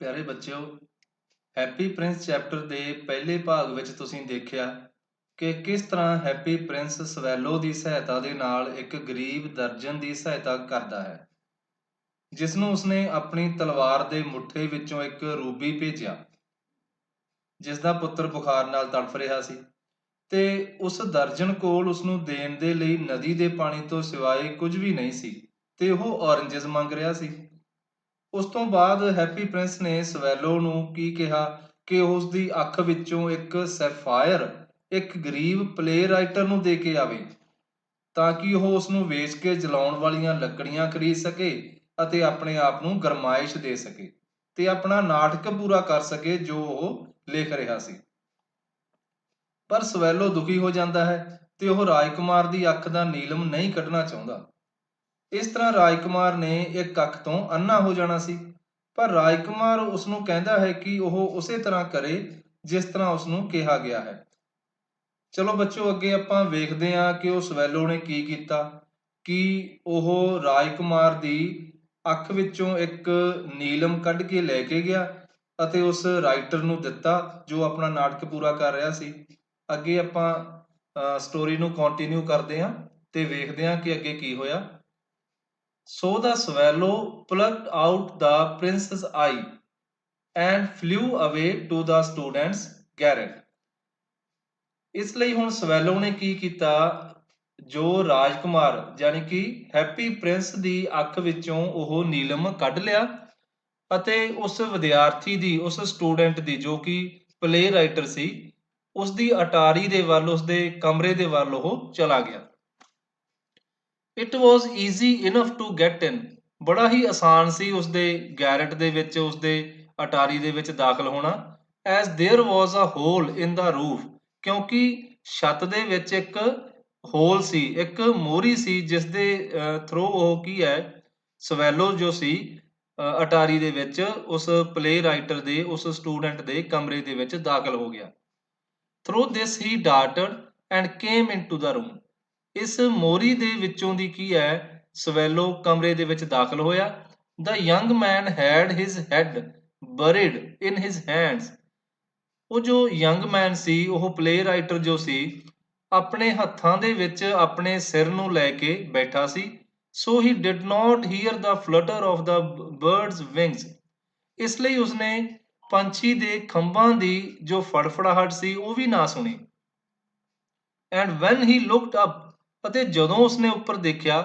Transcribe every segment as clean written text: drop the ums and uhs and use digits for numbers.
ਪਿਆਰੇ ਬੱਚਿਓ, happy Prince chapter ਦੇ ਪਹਿਲੇ ਭਾਗ ਵਿੱਚ ਤੁਸੀਂ ਦੇਖਿਆ ਕਿ ਕਿਸ ਤਰ੍ਹਾਂ ਹੈਪੀ ਪ੍ਰਿੰਸ ਸਵੈਲੋ ਦੀ ਸਹਾਇਤਾ ਦੇ ਨਾਲ ਇੱਕ ਗਰੀਬ ਦਰਜਨ ਦੀ ਸਹਾਇਤਾ ਕਰਦਾ ਹੈ, ਜਿਸ ਨੂੰ ਉਸਨੇ ਆਪਣੀ ਤਲਵਾਰ ਦੇ ਮੁੱਠੇ ਵਿੱਚੋਂ ਇੱਕ ਰੂਬੀ ਭੇਜਿਆ, ਜਿਸ ਦਾ ਪੁੱਤਰ ਬੁਖਾਰ ਨਾਲ ਤੜਫ ਰਿਹਾ ਸੀ ਤੇ ਉਸ ਦਰਜਨ ਕੋਲ ਉਸਨੂੰ ਦੇਣ ਦੇ ਲਈ ਨਦੀ ਦੇ ਪਾਣੀ ਤੋਂ ਸਿਵਾਏ ਕੁਝ ਵੀ ਨਹੀਂ ਸੀ ਤੇ ਉਹ ਔਰੰਜਸ ਮੰਗ ਰਿਹਾ ਸੀ। ਉਸ ਤੋਂ ਬਾਅਦ ਹੈਪੀ ਪ੍ਰਿੰਸ ਨੇ ਸਵੈਲੋ ਨੂੰ ਕੀ ਕਿਹਾ ਕਿ ਉਸ ਦੀ ਅੱਖ ਵਿੱਚੋਂ ਇੱਕ ਸੈਫਾਇਰ ਇੱਕ ਗਰੀਬ ਪਲੇ ਰਾਈਟਰ ਨੂੰ ਦੇ ਕੇ ਆਵੇ, ਤਾਂ ਕਿ ਉਹ ਉਸ ਨੂੰ ਵੇਚ ਕੇ ਜਲਾਉਣ ਵਾਲੀਆਂ ਲੱਕੜੀਆਂ ਖਰੀਦ ਸਕੇ ਅਤੇ ਆਪਣੇ ਆਪ ਨੂੰ ਗਰਮਾਇਸ਼ ਦੇ ਸਕੇ ਤੇ ਆਪਣਾ ਨਾਟਕ ਪੂਰਾ ਕਰ ਸਕੇ ਜੋ ਉਹ ਲਿਖ ਰਿਹਾ ਸੀ। ਪਰ ਸਵੈਲੋ ਦੁਖੀ ਹੋ ਜਾਂਦਾ ਹੈ ਤੇ ਉਹ ਰਾਜਕੁਮਾਰ ਦੀ ਅੱਖ ਦਾ ਨੀਲਮ ਨਹੀਂ ਕੱਢਣਾ ਚਾਹੁੰਦਾ। ਇਸ ਤਰ੍ਹਾਂ ਰਾਜਕੁਮਾਰ ਨੇ ਇੱਕ ਅੱਖ ਤੋਂ ਅੰਨਾ ਹੋ ਜਾਣਾ ਸੀ, ਪਰ ਰਾਜਕੁਮਾਰ ਉਸ ਨੂੰ ਕਹਿੰਦਾ ਹੈ ਕਿ ਉਹ ਉਸੇ ਤਰ੍ਹਾਂ ਕਰੇ ਜਿਸ ਤਰ੍ਹਾਂ ਉਸ ਨੂੰ ਕਿਹਾ ਗਿਆ ਹੈ। ਚਲੋ ਬੱਚੋ, ਅੱਗੇ ਆਪਾਂ ਵੇਖਦੇ ਹਾਂ ਕਿ ਉਹ ਸਵੈਲੋ ਨੇ ਕੀ ਕੀਤਾ ਕਿ ਉਹ ਰਾਜਕੁਮਾਰ ਦੀ ਅੱਖ ਵਿੱਚੋਂ ਇੱਕ ਨੀਲਮ ਕੱਢ ਕੇ ਲੈ ਕੇ ਗਿਆ ਅਤੇ ਉਸ ਰਾਈਟਰ ਨੂੰ ਦਿੱਤਾ ਜੋ ਆਪਣਾ ਨਾਟਕ ਪੂਰਾ ਕਰ ਰਿਹਾ ਸੀ। ਅੱਗੇ ਆਪਾਂ ਸਟੋਰੀ ਨੂੰ ਕੰਟੀਨਿਊ ਕਰਦੇ ਹਾਂ ਤੇ ਵੇਖਦੇ ਹਾਂ ਕਿ ਅੱਗੇ ਕੀ ਹੋਇਆ। So the swallow plucked out the prince's eye and flew away to the student's garret. ਇਸ ਲਈ ਹੁਣ ਸਵੈਲੋ ਨੇ ਕੀ ਕੀਤਾ, ਜੋ ਰਾਜਕੁਮਾਰ ਯਾਨੀ ਕਿ ਹੈਪੀ ਪ੍ਰਿੰਸ ਦੀ ਅੱਖ ਵਿੱਚੋਂ ਉਹ ਨੀਲਮ ਕੱਢ ਲਿਆ ਅਤੇ ਉਸ ਵਿਦਿਆਰਥੀ ਦੀ, ਉਸ ਸਟੂਡੈਂਟ ਦੀ ਜੋ ਕਿ ਪਲੇ ਰਾਈਟਰ ਸੀ, ਉਸ ਦੀ ਅਟਾਰੀ ਦੇ ਵੱਲ, ਉਸ ਦੇ ਕਮਰੇ ਦੇ ਵੱਲ ਉਹ ਚਲਾ ਗਿਆ। It was easy enough to get in, ਬੜਾ ਹੀ ਆਸਾਨ ਸੀ ਉਸਦੇ ਗੈਰਟ ਦੇ ਵਿੱਚ, ਉਸਦੇ ਅਟਾਰੀ ਦੇ ਵਿੱਚ ਦਾਖਲ ਹੋਣਾ। As there was a hole in the roof, ਕਿਉਂਕਿ ਛੱਤ ਦੇ ਵਿੱਚ ਇੱਕ ਹੋਲ ਸੀ, ਇੱਕ ਮੋਹਰੀ ਸੀ ਜਿਸ ਦੇ ਥਰੂ ਉਹ ਕੀ ਹੈ, ਸਵੈਲੋ ਜੋ ਸੀ ਅਟਾਰੀ ਦੇ ਵਿੱਚ ਉਸ ਪਲੇ ਰਾਈਟਰ ਦੇ, ਉਸ ਸਟੂਡੈਂਟ ਦੇ ਕਮਰੇ ਦੇ ਵਿੱਚ ਦਾਖਲ ਹੋ ਗਿਆ। Through this he darted and came into the room, ਇਸ ਮੋਰੀ ਦੇ ਵਿੱਚੋਂ ਦੀ ਕੀ ਹੈ, ਸਵੈਲੋ ਕਮਰੇ ਦੇ ਵਿੱਚ ਦਾਖਲ ਹੋਇਆ। The young man had his head buried in his hands, ਉਹ ਜੋ ਯੰਗ ਮੈਨ ਸੀ, ਉਹ ਪਲੇ ਰਾਈਟਰ ਜੋ ਸੀ, ਆਪਣੇ ਹੱਥਾਂ ਦੇ ਵਿੱਚ ਆਪਣੇ ਸਿਰ ਨੂੰ ਲੈ ਕੇ ਬੈਠਾ ਸੀ। So he did not hear the flutter of the bird's wings, ਇਸ ਲਈ ਉਸਨੇ ਪੰਛੀ ਦੇ ਖੰਭਾਂ ਦੀ ਜੋ ਫੜਫੜਾਹਟ ਸੀ ਉਹ ਵੀ ਨਾ ਸੁਣੀ। And when he looked up, ਅਤੇ ਜਦੋਂ ਉਸਨੇ ਉੱਪਰ ਦੇਖਿਆ,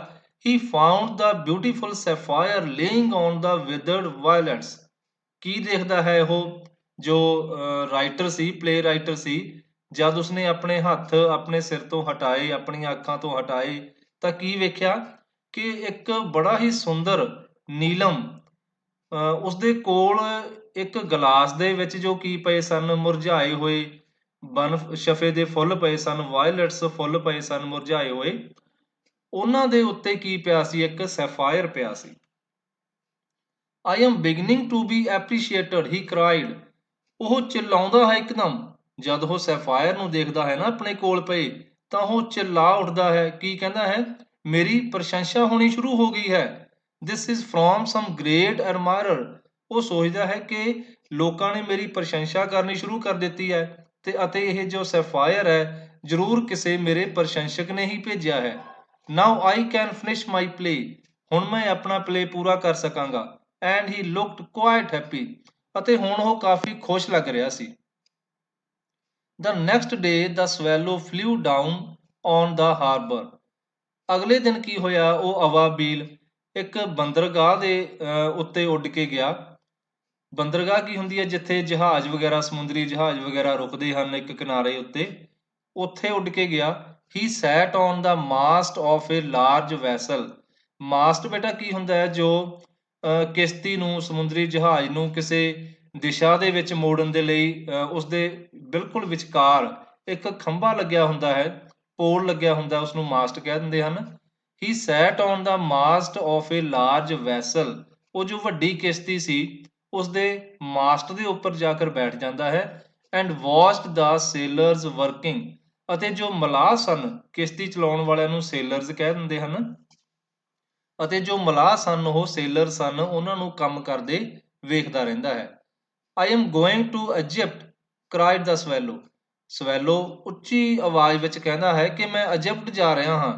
he found the beautiful sapphire laying on the withered violets, ਕੀ ਦੇਖਦਾ ਹੈ ਉਹ ਜੋ ਰਾਈਟਰ ਸੀ, ਪਲੇ ਰਾਈਟਰ ਸੀ, ਜਦ ਉਸਨੇ ਆਪਣੇ ਹੱਥ ਆਪਣੇ ਸਿਰ ਤੋਂ ਹਟਾਏ, ਆਪਣੀਆਂ ਅੱਖਾਂ ਤੋਂ ਹਟਾਏ, ਤਾਂ ਕੀ ਵੇਖਿਆ ਕਿ ਇੱਕ ਬੜਾ ਹੀ ਸੁੰਦਰ ਨੀਲਮ ਉਸਦੇ ਕੋਲ ਇੱਕ ਗਲਾਸ ਦੇ ਵਿੱਚ ਜੋ ਕੀ ਪਏ ਸਨ, ਮੁਰਝਾਏ ਹੋਏ ਬਨਫਸ਼ਫੇ ਦੇ ਫੁੱਲ ਪਏ ਸਨ, ਵਾਇਲਟਸ ਫੁੱਲ ਪਏ ਸਨ ਮੁਰਝਾਏ ਹੋਏ, ਉਹਨਾਂ ਦੇ ਉੱਤੇ ਕੀ ਪਿਆ ਸੀ, ਇੱਕ ਸੈਫਾਇਰ ਪਿਆ ਸੀ। I am beginning to be appreciated, he cried, ਉਹ ਚਿল্ਲਾਉਂਦਾ ਹੈ ਇੱਕਦਮ, ਜਦ ਉਹ ਸੈਫਾਇਰ ਨੂੰ ਦੇਖਦਾ ਹੈ ਨਾ ਆਪਣੇ ਕੋਲ ਪਏ, ਤਾਂ ਉਹ ਚਿল্ਲਾ ਉੱਠਦਾ ਹੈ। ਕੀ ਕਹਿੰਦਾ ਹੈ, ਮੇਰੀ ਪ੍ਰਸ਼ੰਸਾ ਹੋਣੀ ਸ਼ੁਰੂ ਹੋ ਗਈ ਹੈ। This is from some great admirer, ਉਹ ਸੋਚਦਾ ਹੈ ਕਿ ਲੋਕਾਂ ਨੇ ਮੇਰੀ ਪ੍ਰਸ਼ੰਸਾ ਕਰਨੀ ਸ਼ੁਰੂ ਕਰ ਦਿੱਤੀ ਹੈ ਅਤੇ ਇਹ ਜੋ ਸੈਫਾਇਰ ਹੈ ਜ਼ਰੂਰ ਕਿਸੇ ਮੇਰੇ ਪ੍ਰਸ਼ੰਸਕ ਨੇ ਹੀ ਭੇਜਿਆ ਹੈ। Now I can finish my play, ਹੁਣ ਮੈਂ ਆਪਣਾ ਪਲੇ ਪੂਰਾ ਕਰ ਸਕਾਂਗਾ। And he looked quite happy, ਅਤੇ ਹੁਣ ਉਹ ਕਾਫੀ ਖੁਸ਼ ਲੱਗ ਰਿਹਾ ਸੀ। The next day the swallow flew down on the harbor, ਅਗਲੇ ਦਿਨ ਕੀ ਹੋਇਆ, ਉਹ ਅਵਾਬੀਲ ਇੱਕ ਬੰਦਰਗਾਹ ਦੇ ਉੱਤੇ ਉੱਡ ਕੇ ਗਿਆ। ਬੰਦਰਗਾਹ ਕੀ ਹੁੰਦੀ ਹੈ, ਜਿੱਥੇ ਜਹਾਜ਼ ਵਗੈਰਾ, ਸਮੁੰਦਰੀ ਜਹਾਜ਼ ਵਗੈਰਾ ਰੁਕਦੇ ਹਨ ਇੱਕ ਕਿਨਾਰੇ ਉੱਤੇ, ਉੱਥੇ ਉੱਡ ਕੇ ਗਿਆ। He sat on the mast of a large vessel, ਮਾਸਟ ਬੇਟਾ ਕੀ ਹੁੰਦਾ ਹੈ, ਜੋ ਕਿਸ਼ਤੀ ਨੂੰ, ਸਮੁੰਦਰੀ ਜਹਾਜ਼ ਨੂੰ ਕਿਸੇ ਦਿਸ਼ਾ ਦੇ ਵਿੱਚ ਮੋੜਨ ਦੇ ਲਈ ਉਸਦੇ ਬਿਲਕੁਲ ਵਿਚਕਾਰ ਇੱਕ ਖੰਭਾ ਲੱਗਿਆ ਹੁੰਦਾ ਹੈ, ਪੋਲ ਲੱਗਿਆ ਹੁੰਦਾ, ਉਸਨੂੰ ਮਾਸਟ ਕਹਿ ਦਿੰਦੇ ਹਨ। He sat on the mast of a large vessel, ਉਹ ਜੋ ਵੱਡੀ ਕਿਸ਼ਤੀ ਸੀ ਉਸਦੇ ਮਾਸਟ ਦੇ ਉੱਪਰ ਜਾ ਕਰ ਬੈਠ ਜਾਂਦਾ ਹੈ। And watched the sailors working, ਅਤੇ ਜੋ ਮਲਾਹ ਸਨ, ਕਿਸ਼ਤੀ ਚਲਾਉਣ ਵਾਲਿਆਂ ਨੂੰ ਸੇਲਰਸ ਕਹਿ ਦਿੰਦੇ ਹਨ, ਅਤੇ ਜੋ ਮਲਾਹ ਸਨ ਉਹ ਸੇਲਰ ਸਨ, ਉਹਨਾਂ ਨੂੰ ਕੰਮ ਕਰਦੇ ਵੇਖਦਾ ਰਹਿੰਦਾ ਹੈ। I am going to Egypt, cried the swallow. Swallow ਉੱਚੀ ਆਵਾਜ਼ ਵਿੱਚ ਕਹਿੰਦਾ ਹੈ ਕਿ ਮੈਂ ਇਜਿਪਟ ਜਾ ਰਿਹਾ ਹਾਂ।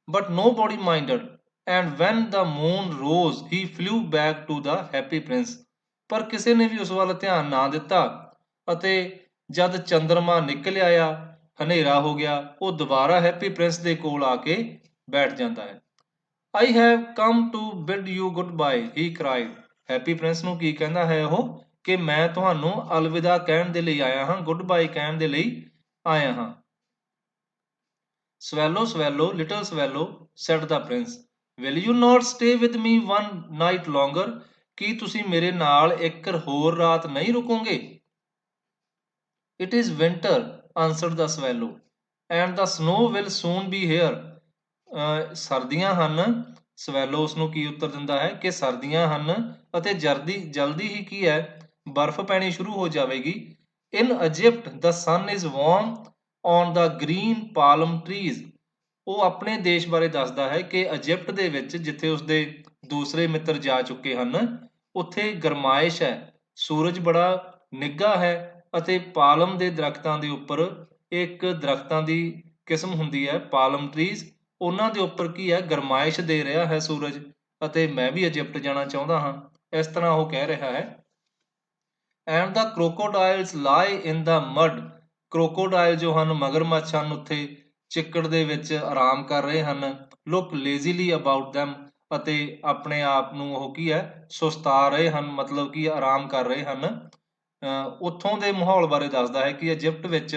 But nobody minded, and when the moon rose he flew back to the happy prince. ਪਰ ਕਿਸੇ ਨੇ ਵੀ ਉਸ ਵੱਲ ਧਿਆਨ ਨਾ ਦਿੱਤਾ ਅਤੇ ਜਦ ਚੰਦਰਮਾ ਨਿਕਲ ਆਇਆ, ਹਨੇਰਾ ਹੋ ਗਿਆ, ਉਹ ਦੁਬਾਰਾ ਹੈਪੀ ਪ੍ਰਿੰਸ ਦੇ ਕੋਲ ਆ ਕੇ ਬੈਠ ਜਾਂਦਾ ਹੈ। I have come to bid you goodbye, he cried. Happy Prince ਨੂੰ ਕੀ ਕਹਿੰਦਾ ਹੈ ਉਹ ਕਿ ਮੈਂ ਤੁਹਾਨੂੰ ਅਲਵਿਦਾ ਕਹਿਣ ਦੇ ਲਈ ਆਇਆ ਹਾਂ, ਗੁੱਡ ਬਾਏ ਕਹਿਣ ਦੇ ਲਈ ਆਇਆ ਹਾਂ। Swallow, swallow, little swallow, said the prince. Will you not stay with me one night longer? ਕੀ ਤੁਸੀਂ ਮੇਰੇ ਨਾਲ ਇੱਕ ਹੋਰ ਰਾਤ ਨਹੀਂ ਰੁਕੋਗੇ? It is winter, answered the swallow, and the snow will soon be here. ਸਰਦੀਆਂ ਹਨ। ਸਵੈਲੋ ਉਸ ਨੂੰ ਕੀ ਉੱਤਰ ਦਿੰਦਾ ਹੈ ਕਿ ਸਰਦੀਆਂ ਹਨ ਅਤੇ ਜਲਦੀ ਹੀ ਕੀ ਹੈ, ਬਰਫ਼ ਪੈਣੀ ਸ਼ੁਰੂ ਹੋ ਜਾਵੇਗੀ। In Egypt the sun is warm on the green palm trees. ਉਹ ਆਪਣੇ ਦੇਸ਼ ਬਾਰੇ ਦੱਸਦਾ ਹੈ ਕਿ ਇਜਿਪਟ ਦੇ ਵਿੱਚ ਜਿੱਥੇ ਉਸਦੇ ਦੂਸਰੇ ਮਿੱਤਰ ਜਾ ਚੁੱਕੇ ਹਨ, ਉੱਥੇ ਗਰਮਾਇਸ਼ ਹੈ, ਸੂਰਜ ਬੜਾ ਨਿੱਘਾ ਹੈ ਅਤੇ ਪਾਲਮ ਦੇ ਦਰਖਤਾਂ ਦੇ ਉੱਪਰ, ਇੱਕ ਦਰਖਤਾਂ ਦੀ ਕਿਸਮ ਹੁੰਦੀ ਹੈ ਪਾਲਮ ਟਰੀਜ਼, ਉਹਨਾਂ ਦੇ ਉੱਪਰ ਕੀ ਹੈ, ਗਰਮਾਇਸ਼ ਦੇ ਰਿਹਾ ਹੈ ਸੂਰਜ, ਅਤੇ ਮੈਂ ਵੀ ਇਜਿਪਟ ਜਾਣਾ ਚਾਹੁੰਦਾ ਹਾਂ, ਇਸ ਤਰ੍ਹਾਂ ਉਹ ਕਹਿ ਰਿਹਾ ਹੈ। And the crocodiles lie in the mud. crocodile ਜੋ ਹਨ, ਮਗਰਮੱਛ ਹਨ, ਉੱਥੇ ਚਿੱਕੜ ਦੇ ਵਿੱਚ ਆਰਾਮ ਕਰ ਰਹੇ ਹਨ। look lazily about them. ਅਤੇ ਆਪਣੇ ਆਪ ਨੂੰ ਉਹ ਕੀ ਹੈ, ਸੁਸਤਾ ਰਹੇ ਹਨ, ਮਤਲਬ ਕਿ ਆਰਾਮ ਕਰ ਰਹੇ ਹਨ। ਉੱਥੋਂ ਦੇ ਮਾਹੌਲ ਬਾਰੇ ਦੱਸਦਾ ਹੈ ਕਿ ਇਜਿਪਟ ਵਿੱਚ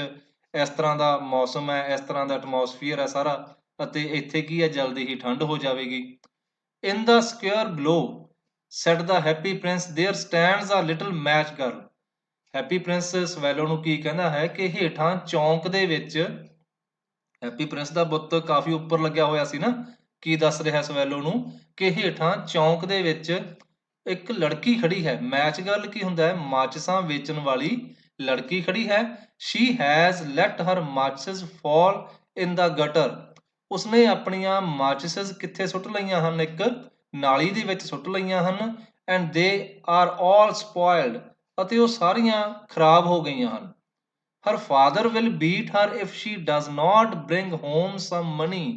ਇਸ ਤਰ੍ਹਾਂ ਦਾ ਮੌਸਮ ਹੈ, ਇਸ ਤਰ੍ਹਾਂ ਦਾ ਐਟਮੋਸਫੀਅਰ ਹੈ ਸਾਰਾ, ਅਤੇ ਇੱਥੇ ਕੀ ਹੈ, ਜਲਦੀ ਹੀ ਠੰਡ ਹੋ ਜਾਵੇਗੀ। In the square below, said the happy prince, there stands a little match girl. Happy Prince swallow ਨੂੰ ਕੀ ਕਹਿੰਦਾ ਹੈ ਕਿ ਹੇਠਾਂ ਚੌਂਕ ਦੇ ਵਿੱਚ, ਹੈਪੀ ਪ੍ਰਿੰਸ ਦਾ ਬੁੱਤ ਕਾਫੀ ਉੱਪਰ ਲੱਗਿਆ ਹੋਇਆ ਸੀ ਨਾ, ਕੀ ਦੱਸ ਰਿਹਾ ਸਵੈਲੋ ਨੂੰ ਕਿ ਹੇਠਾਂ ਚੌਂਕ ਦੇ ਵਿੱਚ ਇੱਕ ਲੜਕੀ ਖੜੀ ਹੈ। ਮੈਚ ਗਰਲ ਕੀ ਹੁੰਦਾ ਹੈ, ਮਾਚਿਸਾਂ ਵੇਚਣ ਵਾਲੀ ਲੜਕੀ ਖੜੀ ਹੈ। she has let her matches fall in the gutter. ਉਸਨੇ ਆਪਣੀਆਂ ਮਾਚਿਸਸ ਕਿੱਥੇ ਸੁੱਟ ਲਈਆਂ ਹਨ, ਇੱਕ ਨਾਲੀ ਦੇ ਵਿੱਚ ਸੁੱਟ ਲਈਆਂ ਹਨ। and they are all spoiled. ਅਤੇ ਉਹ ਸਾਰੀਆਂ ਖਰਾਬ ਹੋ ਗਈਆਂ ਹਨ। her father will beat her if she does not bring home some money.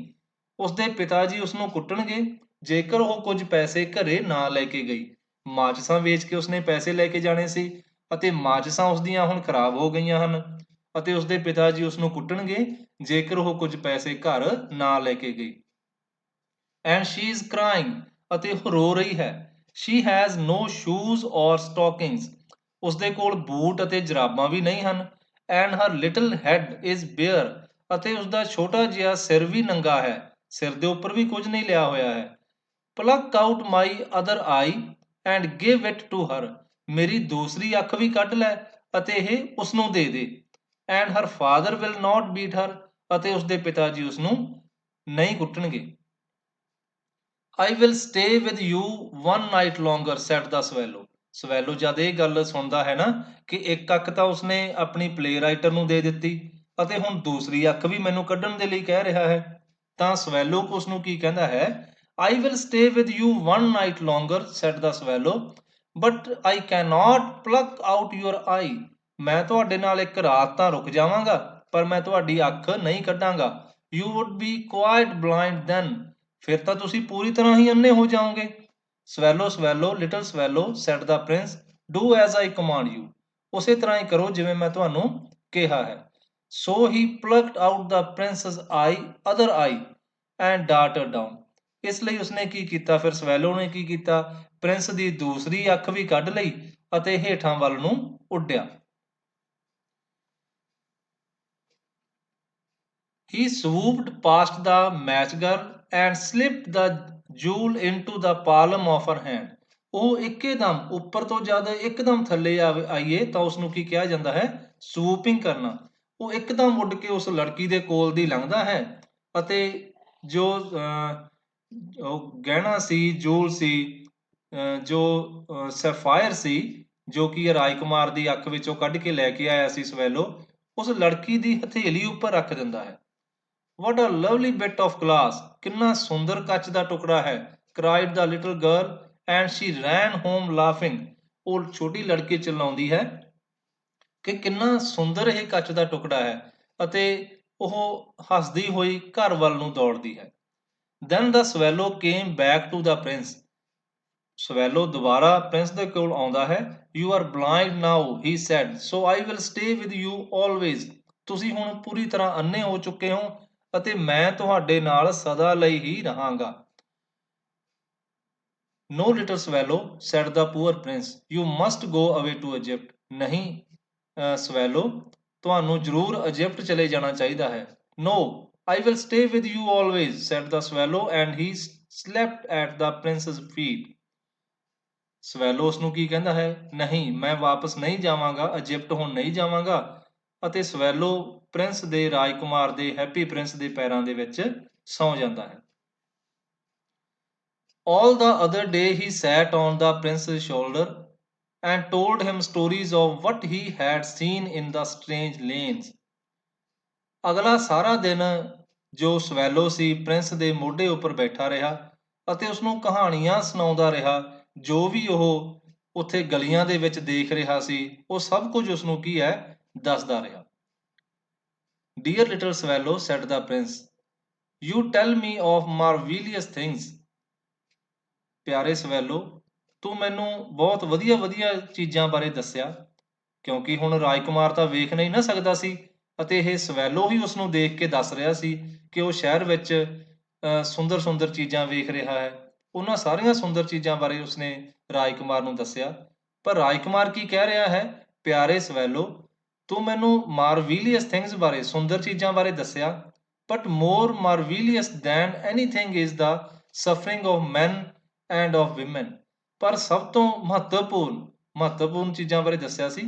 ਉਸਦੇ ਪਿਤਾ ਜੀ ਉਸਨੂੰ ਕੁੱਟਣਗੇ ਜੇਕਰ ਉਹ ਕੁਝ ਪੈਸੇ ਘਰੇ ਨਾ ਲੈ ਕੇ ਗਈ। ਮਾਚਿਸਾਂ ਵੇਚ ਕੇ ਉਸਨੇ ਪੈਸੇ ਲੈ ਕੇ ਜਾਣੇ ਸੀ ਅਤੇ ਮਾਚਿਸਾਂ ਉਸਦੀਆਂ ਹੁਣ ਖਰਾਬ ਹੋ ਗਈਆਂ ਹਨ, ਅਤੇ ਉਸਦੇ ਪਿਤਾ ਜੀ ਉਸਨੂੰ ਕੁੱਟਣਗੇ ਜੇਕਰ ਉਹ ਕੁਝ ਪੈਸੇ ਘਰ ਨਾ ਲੈ ਕੇ ਗਈ। and she is crying. ਅਤੇ ਉਹ ਰੋ ਰਹੀ ਹੈ। she has no shoes or stockings. ਉਸਦੇ ਕੋਲ ਬੂਟ ਅਤੇ ਜਰਾਬਾਂ ਵੀ ਨਹੀਂ ਹਨ। and her little head is bare. ਅਤੇ ਉਸਦਾ ਛੋਟਾ ਜਿਹਾ ਸਿਰ ਵੀ ਨੰਗਾ ਹੈ, ਸਿਰ ਦੇ ਉੱਪਰ ਵੀ ਕੁਝ ਨਹੀਂ ਲਿਆ ਹੋਇਆ ਹੈ। pluck out my other eye and give it to her. ਮੇਰੀ ਦੂਸਰੀ ਅੱਖ ਵੀ ਕੱਢ ਲੈ ਅਤੇ ਇਹ ਉਸਨੂੰ ਦੇ ਦੇ। and her father will not beat her. ਅਤੇ ਉਸਦੇ ਪਿਤਾ ਜੀ ਉਸਨੂੰ ਨਹੀਂ ਕੁੱਟਣਗੇ। I will stay with you one night longer, said the swallow. Swallow ਜਦ ਇਹ ਗੱਲ ਸੁਣਦਾ ਹੈ ਨਾ ਕਿ ਇੱਕ ਅੱਖ ਤਾਂ ਉਸਨੇ ਆਪਣੀ ਪਲੇ ਰਾਈਟਰ ਨੂੰ ਦੇ ਦਿੱਤੀ ਅਤੇ ਹੁਣ ਦੂਸਰੀ ਅੱਖ ਵੀ ਮੈਨੂੰ ਕੱਢਣ ਦੇ ਲਈ ਕਹਿ ਰਿਹਾ ਹੈ, ਤਾਂ ਸਵੈਲੋ ਉਸ ਨੂੰ ਕੀ ਕਹਿੰਦਾ ਹੈ, I will stay with you one night longer, said the swallow, but I cannot pluck out your eye. ਮੈਂ ਤੁਹਾਡੇ ਨਾਲ ਇੱਕ ਰਾਤ ਤਾਂ ਰੁਕ ਜਾਵਾਂਗਾ, ਪਰ ਮੈਂ ਤੁਹਾਡੀ ਅੱਖ ਨਹੀਂ ਕੱਢਾਂਗਾ। You would be quite blind then. ਫਿਰ ਤਾਂ ਤੁਸੀਂ ਪੂਰੀ ਤਰ੍ਹਾਂ ਹੀ ਅੰਨੇ ਹੋ ਜਾਓਗੇ। Swallow swallow, little swallow, said the prince, do as I command you. ਉਸੇ ਤਰ੍ਹਾਂ ਹੀ ਕਰੋ ਜਿਵੇਂ ਮੈਂ ਤੁਹਾਨੂੰ ਕਿਹਾ ਹੈ। so he plucked out the prince's other eye and darted down. ਇਸ ਲਈ ਉਸਨੇ ਕੀ ਕੀਤਾ, ਫਿਰ ਸਵੈਲੋ ਨੇ ਕੀ ਕੀਤਾ, ਪ੍ਰਿੰਸ ਦੀ ਦੂਸਰੀ ਅੱਖ ਵੀ ਕੱਢ ਲਈ ਅਤੇ ਹੇਠਾਂ ਵੱਲ ਨੂੰ ਉੱਡਿਆ। He swooped past the match girl and slipped the jewel into the palm of her hand. ਉਹ ਇੱਕਦਮ ਉੱਪਰ ਤੋਂ ਜਦ ਇੱਕਦਮ ਥੱਲੇ ਆਈਏ ਤਾਂ ਉਸਨੂੰ ਕੀ ਕਿਹਾ ਜਾਂਦਾ ਹੈ, ਸਵੂਪਿੰਗ ਕਰਨਾ। ਉਹ ਇੱਕਦਮ ਉੱਡ ਕੇ ਉਸ ਲੜਕੀ ਦੇ ਕੋਲ ਦੀ ਲੰਘਦਾ ਹੈ ਅਤੇ ਜੋ ਗਹਿਣਾ ਸੀ, ਜੂਲ ਸੀ, ਜੋ ਸੈਫਾਇਰ ਸੀ, ਜੋ ਕਿ ਰਾਜਕੁਮਾਰ ਦੀ ਅੱਖ ਵਿੱਚੋਂ ਕੱਢ ਕੇ ਲੈ ਕੇ ਆਇਆ ਸੀ ਸਵੈਲੋ, ਉਸ ਲੜਕੀ ਦੀ ਹਥੇਲੀ ਉੱਪਰ ਰੱਖ ਦਿੰਦਾ ਹੈ। What a lovely bit of glass. ਕਿੰਨਾ ਸੁੰਦਰ ਕੱਚ ਦਾ ਟੁਕੜਾ ਹੈ, cried the little girl, and she ran home laughing. ਉਹ ਛੋਟੀ ਲੜਕੀ ਚਿਲਾਉਂਦੀ ਹੈ ਕਿ ਕਿੰਨਾ ਸੁੰਦਰ ਇਹ ਕੱਚ ਦਾ ਟੁਕੜਾ ਹੈ ਅਤੇ ਉਹ ਹੱਸਦੀ ਹੋਈ ਘਰ ਵੱਲ ਨੂੰ ਦੌੜਦੀ ਹੈ। Then the swallow came back to the prince. Swallow ਦੁਬਾਰਾ ਪ੍ਰਿੰਸ ਦੇ ਕੋਲ ਆਉਂਦਾ ਹੈ। You are blind now, he said, so I will stay with you always. ਤੁਸੀਂ ਹੁਣ ਪੂਰੀ ਤਰ੍ਹਾਂ ਅੰਨੇ ਹੋ ਚੁੱਕੇ ਹੋ ਅਤੇ ਮੈਂ ਤੁਹਾਡੇ ਨਾਲ ਸਦਾ ਲਈ ਹੀ ਰਹਾਂਗਾ। No, little swallow, said the poor prince, you must go away to Egypt. ਨਹੀਂ ਸਵੈਲੋ, ਤੁਹਾਨੂੰ ਜ਼ਰੂਰ ਇਜਿਪਟ ਚਲੇ ਜਾਣਾ ਚਾਹੀਦਾ ਹੈ। No, I will stay with you always, said the swallow, and he slept at the prince's feet. Swallow ਉਸ ਨੂੰ ਕੀ ਕਹਿੰਦਾ ਹੈ? ਨਹੀਂ, ਮੈਂ ਵਾਪਸ ਨਹੀਂ ਜਾਵਾਂਗਾ, ਇਜਿਪਟ ਹੁਣ ਨਹੀਂ ਜਾਵਾਂਗਾ। ਅਤੇ ਸਵੈਲੋ ਪ੍ਰਿੰਸ ਦੇ ਰਾਜਕੁਮਾਰ ਦੇ ਹੈਪੀ ਪ੍ਰਿੰਸ ਦੇ ਪੈਰਾਂ ਦੇ ਵਿੱਚ ਸੌਂ ਜਾਂਦਾ ਹੈ। All the other day he sat on the prince's shoulder and told him stories of what he had seen in the strange lanes. ਅਗਲਾ ਸਾਰਾ ਦਿਨ ਜੋ ਸਵੈਲੋ ਸੀ ਪ੍ਰਿੰਸ ਦੇ ਮੋਢੇ ਉੱਪਰ ਬੈਠਾ ਰਿਹਾ ਅਤੇ ਉਸਨੂੰ ਕਹਾਣੀਆਂ ਸੁਣਾਉਂਦਾ ਰਿਹਾ। ਜੋ ਵੀ ਉਹ ਉੱਥੇ ਗਲੀਆਂ ਦੇ ਵਿੱਚ ਦੇਖ ਰਿਹਾ ਸੀ ਉਹ ਸਭ ਕੁਝ ਉਸਨੂੰ ਕੀ ਹੈ ਦੱਸਦਾ ਰਿਹਾ। Dear little swallow, said the prince, you tell me of marvelous things. ਪਿਆਰੇ ਸਵੈਲੋ, ਤੂੰ ਮੈਨੂੰ ਬਹੁਤ ਵਧੀਆ ਵਧੀਆ ਚੀਜ਼ਾਂ ਬਾਰੇ ਦੱਸਿਆ। ਕਿਉਂਕਿ ਹੁਣ ਰਾਜਕੁਮਾਰ ਤਾਂ ਵੇਖ ਨਹੀਂ ਨਾ ਸਕਦਾ ਸੀ ਅਤੇ ਇਹ ਸਵੈਲੋ ਹੀ ਉਸਨੂੰ ਦੇਖ ਕੇ ਦੱਸ ਰਿਹਾ ਸੀ ਕਿ ਉਹ ਸ਼ਹਿਰ ਵਿੱਚ ਸੁੰਦਰ ਸੁੰਦਰ ਚੀਜ਼ਾਂ ਵੇਖ ਰਿਹਾ ਹੈ। ਉਹਨਾਂ ਸਾਰੀਆਂ ਸੁੰਦਰ ਚੀਜ਼ਾਂ ਬਾਰੇ ਉਸਨੇ ਰਾਜਕੁਮਾਰ ਨੂੰ ਦੱਸਿਆ। ਪਰ ਰਾਜਕੁਮਾਰ ਕੀ ਕਹਿ ਰਿਹਾ ਹੈ? ਪਿਆਰੇ ਸਵੈਲੋ, ਤੂੰ ਮੈਨੂੰ ਮਾਰਵੀਲੀਅਸ ਥਿੰਗਸ ਬਾਰੇ, ਸੁੰਦਰ ਚੀਜ਼ਾਂ ਬਾਰੇ ਦੱਸਿਆ, but more marvellous than anything is the suffering of man and of women. ਪਰ ਸਭ ਤੋਂ ਮਹੱਤਵਪੂਰਨ ਚੀਜ਼ਾਂ ਬਾਰੇ ਦੱਸਿਆ ਸੀ।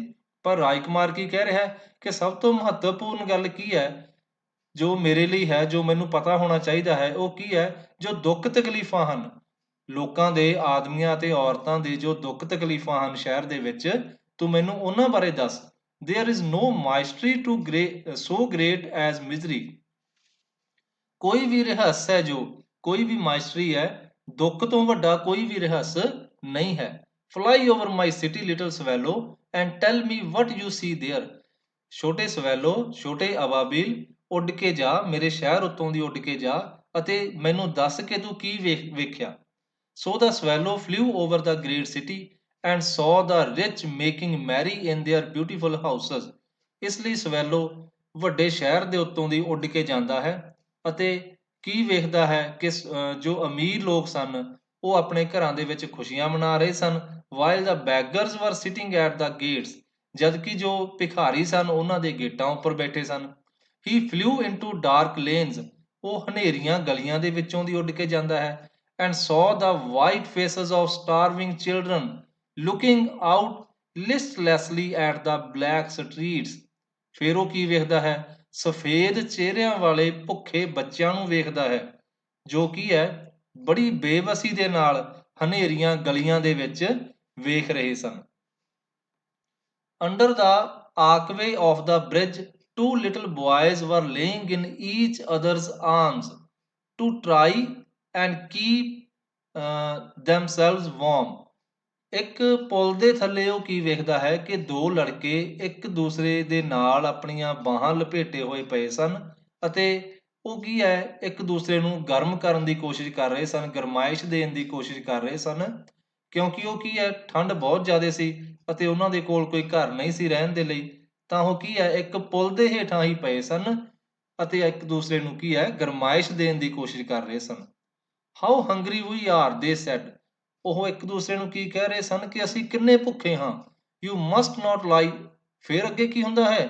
ਪਰ ਰਾਜਕੁਮਾਰ ਕੀ ਕਹਿ ਰਿਹਾ ਹੈ ਕਿ ਸਭ ਤੋਂ ਮਹੱਤਵਪੂਰਨ ਗੱਲ ਕੀ ਹੈ ਜੋ ਮੇਰੇ ਲਈ ਹੈ, ਜੋ ਮੈਨੂੰ ਪਤਾ ਹੋਣਾ ਚਾਹੀਦਾ ਹੈ, ਉਹ ਕੀ ਹੈ? ਜੋ ਦੁੱਖ ਤਕਲੀਫਾਂ ਹਨ ਲੋਕਾਂ ਦੇ, ਆਦਮੀਆਂ ਅਤੇ ਔਰਤਾਂ ਦੇ ਜੋ ਦੁੱਖ ਤਕਲੀਫਾਂ ਹਨ ਸ਼ਹਿਰ ਦੇ ਵਿੱਚ, ਤੂੰ ਮੈਨੂੰ ਉਹਨਾਂ ਬਾਰੇ ਦੱਸ। There is no mystery so great as misery. ਕੋਈ ਵੀ ਰਹੱਸ ਹੈ ਕੋਈ ਵੀ ਮਾਇਸਟਰੀ ਹੈ, ਦੁੱਖ ਤੋਂ ਵੱਡਾ ਕੋਈ ਵੀ ਰਹੱਸ ਨਹੀਂ ਹੈ। Fly over my city, little swallow, and tell me what you see there. ਛੋਟੇ ਸਵੈਲੋ, ਛੋਟੇ ਅਬਾਬੀਲ, ਉੱਡ ਕੇ ਜਾ, ਮੇਰੇ ਸ਼ਹਿਰ ਉੱਤੋਂ ਦੀ ਉੱਡ ਕੇ ਜਾ ਅਤੇ ਮੈਨੂੰ ਦੱਸ ਕਿ ਤੂੰ ਕੀ ਵੇਖਿਆ। So the swallow flew over the great city and saw the rich making merry in their beautiful houses. ਇਸ ਲਈ ਸਵੈਲੋ ਵੱਡੇ ਸ਼ਹਿਰ ਦੇ ਉੱਤੋਂ ਦੀ ਉੱਡ ਕੇ ਜਾਂਦਾ ਹੈ ਅਤੇ ਕੀ ਵੇਖਦਾ ਹੈ ਕਿ ਜੋ ਅਮੀਰ ਲੋਕ ਸਨ ਉਹ ਆਪਣੇ ਘਰਾਂ ਦੇ ਵਿੱਚ ਖੁਸ਼ੀਆਂ ਮਨਾ ਰਹੇ ਸਨ। While the beggars were sitting at the gates. ਜਦਕਿ ਜੋ ਭਿਖਾਰੀ ਸਨ ਉਹਨਾਂ ਦੇ ਗੇਟਾਂ ਉੱਪਰ ਬੈਠੇ ਸਨ। He flew into dark lanes. ਉਹ ਹਨੇਰੀਆਂ ਗਲੀਆਂ ਦੇ ਵਿੱਚੋਂ ਦੀ ਉੱਡ ਕੇ ਜਾਂਦਾ ਹੈ। And saw the white faces of starving children looking out listlessly at the black streets. ਫਿਰ ਉਹ ਕੀ ਵੇਖਦਾ ਹੈ? ਸਫੇਦ ਚਿਹਰਿਆਂ ਵਾਲੇ ਭੁੱਖੇ ਬੱਚਿਆਂ ਨੂੰ ਵੇਖਦਾ ਹੈ ਜੋ ਕੀ ਹੈ ਬੜੀ ਬੇਵਸੀ ਦੇ ਨਾਲ ਹਨੇਰੀਆਂ ਗਲੀਆਂ ਦੇ ਵਿੱਚ ਵੇਖ ਰਹੇ ਸਨ। Under the archway of the bridge, two little boys were laying in each other's arms to try and keep themselves warm. ਇੱਕ ਪੁਲ ਦੇ ਥੱਲੇ ਉਹ ਕੀ ਵੇਖਦਾ ਹੈ ਕਿ ਦੋ ਲੜਕੇ ਇੱਕ ਦੂਸਰੇ ਦੇ ਨਾਲ ਆਪਣੀਆਂ ਬਾਹਾਂ ਲਪੇਟੇ ਹੋਏ ਪਏ ਸਨ ਅਤੇ ਉਹ ਕੀ ਹੈ ਇੱਕ ਦੂਸਰੇ ਨੂੰ ਗਰਮ ਕਰਨ ਦੀ ਕੋਸ਼ਿਸ਼ ਕਰ ਰਹੇ ਸਨ, ਗਰਮਾਇਸ਼ ਦੇਣ ਦੀ ਕੋਸ਼ਿਸ਼ ਕਰ ਰਹੇ ਸਨ। ਕਿਉਂਕਿ ਉਹ ਕੀ ਹੈ ਠੰਡ ਬਹੁਤ ਜ਼ਿਆਦਾ ਸੀ ਅਤੇ ਉਹਨਾਂ ਦੇ ਕੋਲ ਕੋਈ ਘਰ ਨਹੀਂ ਸੀ ਰਹਿਣ ਦੇ ਲਈ, ਤਾਂ ਉਹ ਕੀ ਹੈ ਇੱਕ ਪੁਲ ਦੇ ਹੇਠਾਂ ਹੀ ਪਏ ਸਨ ਅਤੇ ਇੱਕ ਦੂਸਰੇ ਨੂੰ ਕੀ ਹੈ ਗਰਮਾਇਸ਼ ਦੇਣ ਦੀ ਕੋਸ਼ਿਸ਼ ਕਰ ਰਹੇ ਸਨ। How hungry we are, they said. ਉਹ ਇੱਕ ਦੂਸਰੇ ਨੂੰ ਕੀ ਕਹਿ ਰਹੇ ਸਨ ਕਿ ਅਸੀਂ ਕਿੰਨੇ ਭੁੱਖੇ ਹਾਂ। You must not lie. ਫਿਰ ਅੱਗੇ ਕੀ ਹੁੰਦਾ ਹੈ?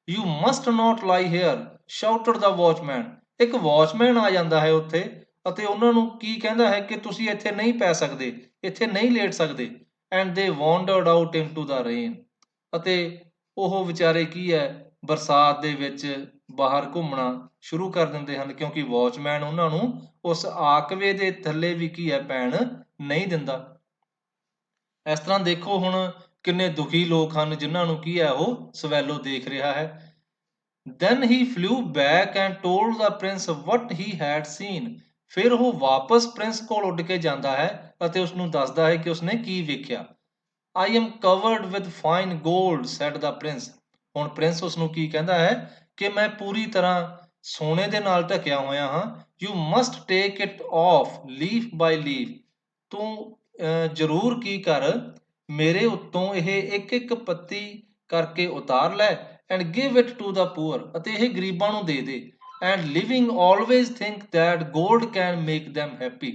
You must not lie here, shouted the watchman. ਇੱਕ ਵਾਚਮੈਨ ਆ ਜਾਂਦਾ ਹੈ ਉੱਥੇ ਅਤੇ ਉਹਨਾਂ ਨੂੰ ਕੀ ਕਹਿੰਦਾ ਹੈ ਕਿ ਤੁਸੀਂ ਇੱਥੇ ਨਹੀਂ ਪੈ ਸਕਦੇ, ਇੱਥੇ ਨਹੀਂ ਲੇਟ ਸਕਦੇ। And they wandered out into the rain. ਅਤੇ ਉਹ ਵਿਚਾਰੇ ਕੀ ਹੈ ਬਰਸਾਤ ਦੇ ਵਿੱਚ ਬਾਹਰ ਘੁੰਮਣਾ ਸ਼ੁਰੂ ਕਰ ਦਿੰਦੇ ਹਨ ਕਿਉਂਕਿ ਵਾਚਮੈਨ ਉਹਨਾਂ ਨੂੰ ਉਸ ਆਕਵੇ ਦੇ ਥੱਲੇ ਵੀ ਕੀ ਹੈ ਪੈਣ ਨਹੀਂ ਦਿੰਦਾ। ਇਸ ਤਰ੍ਹਾਂ ਦੇਖੋ ਹੁਣ ਕਿੰਨੇ ਦੁਖੀ ਲੋਕ ਹਨ ਜਿਨ੍ਹਾਂ ਨੂੰ ਕੀ ਹੈ ਉਹ ਸਵੈਲੋ ਦੇਖ ਰਿਹਾ ਹੈ। Then he flew back and told the prince what he had seen. ਫਿਰ ਉਹ ਵਾਪਸ ਪ੍ਰਿੰਸ ਕੋਲ ਉੱਡ ਕੇ ਜਾਂਦਾ ਹੈ ਅਤੇ ਉਸਨੂੰ ਦੱਸਦਾ ਹੈ ਕਿ ਉਸਨੇ ਕੀ ਵੇਖਿਆ। I am covered with fine gold, said the prince. ਹੁਣ ਪ੍ਰਿੰਸ ਉਸ ਨੂੰ ਕੀ ਕਹਿੰਦਾ ਹੈ ਕਿ ਮੈਂ ਪੂਰੀ ਤਰ੍ਹਾਂ ਸੋਨੇ ਦੇ ਨਾਲ ਢਕਿਆ ਹੋਇਆ ਹਾਂ। You must take it off leaf by leaf. ਤੂੰ ਜ਼ਰੂਰ ਕੀ ਕਰ, ਮੇਰੇ ਉੱਤੋਂ ਇਹ ਇੱਕ ਇੱਕ ਪੱਤੀ ਕਰਕੇ ਉਤਾਰ ਲੈ and give it to the poor. ਅਤੇ ਇਹ ਗਰੀਬਾਂ ਨੂੰ ਦੇ ਦੇ। And living always think that gold can make them happy.